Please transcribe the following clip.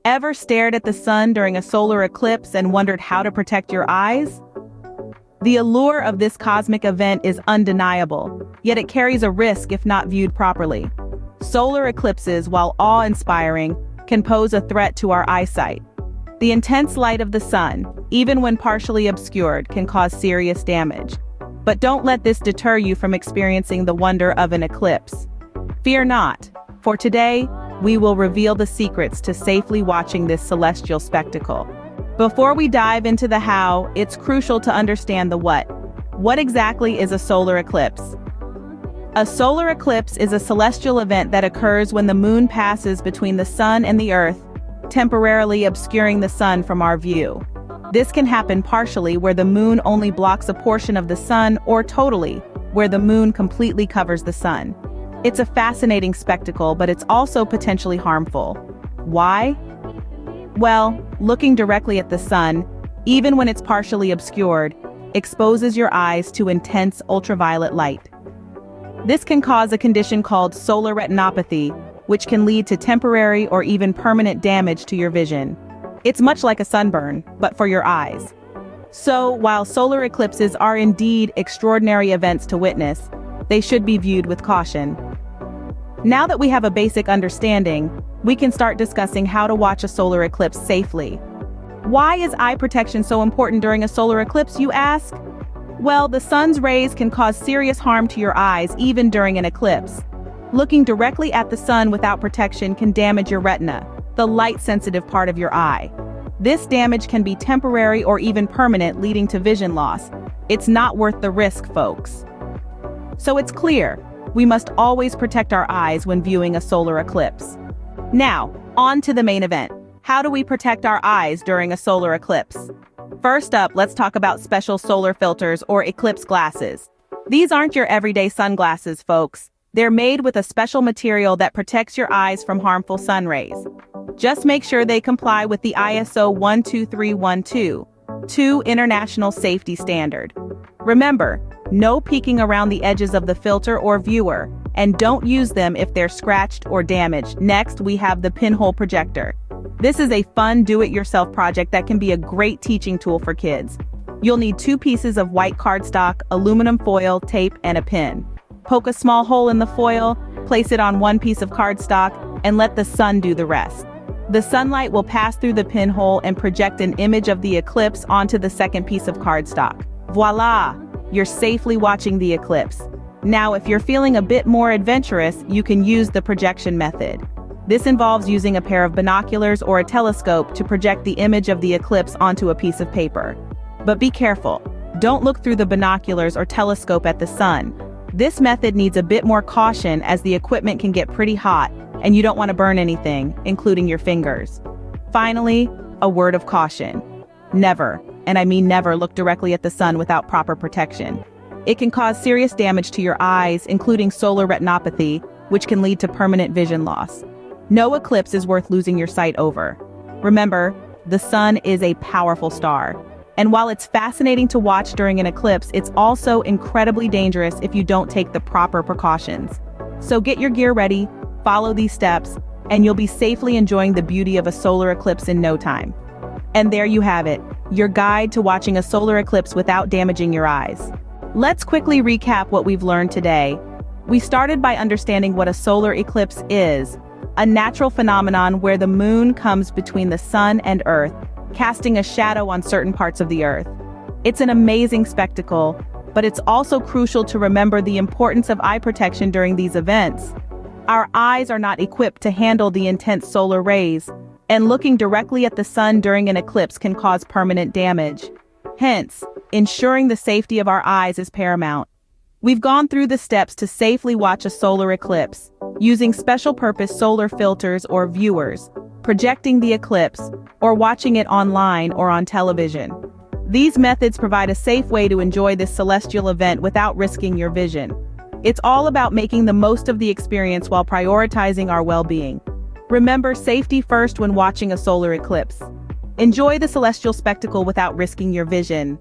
Ever stared at the sun during a solar eclipse and wondered how to protect your eyes? The allure of this cosmic event is undeniable, yet it carries a risk if not viewed properly. Solar eclipses, while awe-inspiring, can pose a threat to our eyesight. The intense light of the sun, even when partially obscured, can cause serious damage. But don't let this deter you from experiencing the wonder of an eclipse. Fear not, for today, we will reveal the secrets to safely watching this celestial spectacle. Before we dive into the how, it's crucial to understand the what. What exactly is a solar eclipse? A solar eclipse is a celestial event that occurs when the moon passes between the sun and the earth, temporarily obscuring the sun from our view. This can happen partially, where the moon only blocks a portion of the sun, or totally, where the moon completely covers the sun. It's a fascinating spectacle, but it's also potentially harmful. Why? Well, looking directly at the sun, even when it's partially obscured, exposes your eyes to intense ultraviolet light. This can cause a condition called solar retinopathy, which can lead to temporary or even permanent damage to your vision. It's much like a sunburn, but for your eyes. So, while solar eclipses are indeed extraordinary events to witness, they should be viewed with caution. Now that we have a basic understanding, we can start discussing how to watch a solar eclipse safely. Why is eye protection so important during a solar eclipse, you ask? Well, the sun's rays can cause serious harm to your eyes even during an eclipse. Looking directly at the sun without protection can damage your retina, the light-sensitive part of your eye. This damage can be temporary or even permanent, leading to vision loss. It's not worth the risk, folks. So it's clear, we must always protect our eyes when viewing a solar eclipse. Now, on to the main event. How do we protect our eyes during a solar eclipse? First up, let's talk about special solar filters or eclipse glasses. These aren't your everyday sunglasses, folks. They're made with a special material that protects your eyes from harmful sun rays. Just make sure they comply with the ISO 12312 international safety standard. Remember, no peeking around the edges of the filter or viewer, and don't use them if they're scratched or damaged. Next, we have the pinhole projector. This is a fun do-it-yourself project that can be a great teaching tool for kids. You'll need 2 pieces of white cardstock, aluminum foil, tape, and a pin. Poke a small hole in the foil, place it on 1 piece of cardstock, and let the sun do the rest. The sunlight will pass through the pinhole and project an image of the eclipse onto the second piece of cardstock. Voila! You're safely watching the eclipse. Now, if you're feeling a bit more adventurous, you can use the projection method. This involves using a pair of binoculars or a telescope to project the image of the eclipse onto a piece of paper. But be careful. Don't look through the binoculars or telescope at the sun. This method needs a bit more caution, as the equipment can get pretty hot, and you don't want to burn anything, including your fingers. Finally, a word of caution. Never, and I mean never, look directly at the sun without proper protection. It can cause serious damage to your eyes, including solar retinopathy, which can lead to permanent vision loss. No eclipse is worth losing your sight over. Remember, the sun is a powerful star. And while it's fascinating to watch during an eclipse, it's also incredibly dangerous if you don't take the proper precautions. So get your gear ready, follow these steps, and you'll be safely enjoying the beauty of a solar eclipse in no time. And there you have it, your guide to watching a solar eclipse without damaging your eyes. Let's quickly recap what we've learned today. We started by understanding what a solar eclipse is, a natural phenomenon where the moon comes between the sun and earth, casting a shadow on certain parts of the earth. It's an amazing spectacle, but it's also crucial to remember the importance of eye protection during these events. Our eyes are not equipped to handle the intense solar rays, and looking directly at the sun during an eclipse can cause permanent damage. Hence, ensuring the safety of our eyes is paramount. We've gone through the steps to safely watch a solar eclipse, using special-purpose solar filters or viewers, projecting the eclipse, or watching it online or on television. These methods provide a safe way to enjoy this celestial event without risking your vision. It's all about making the most of the experience while prioritizing our well-being. Remember, safety first when watching a solar eclipse. Enjoy the celestial spectacle without risking your vision.